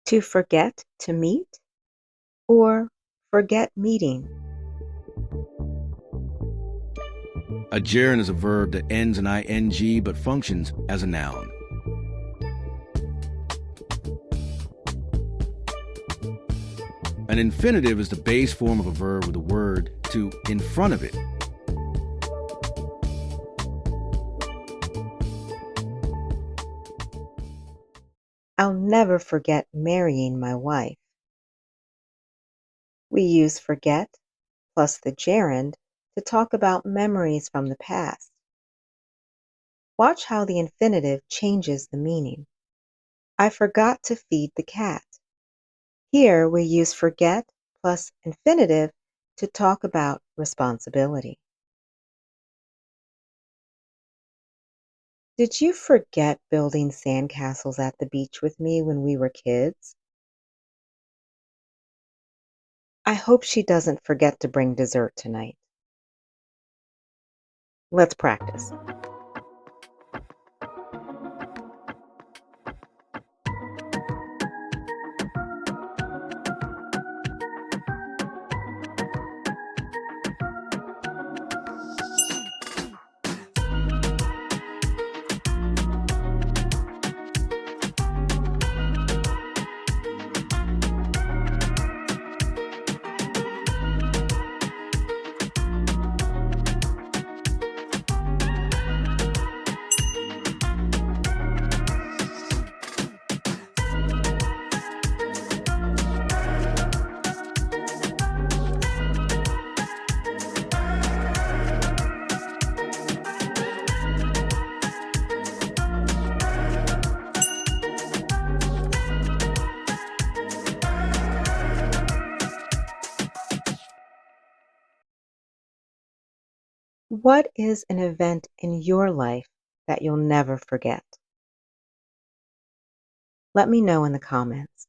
To forget to meet or forget meeting. A gerund is a verb that ends in ing but functions as a noun. An infinitive is the base form of a verb with a word to in front of it. I'll never forget marrying my wife. We use forget plus the gerund to talk about memories from the past. Watch how the infinitive changes the meaning. I forgot to feed the cat. Here we use forget plus infinitive to talk about responsibility. Did you forget building sandcastles at the beach with me when we were kids? I hope she doesn't forget to bring dessert tonight. Let's practice. What is an event in your life that you'll never forget? Let me know in the comments.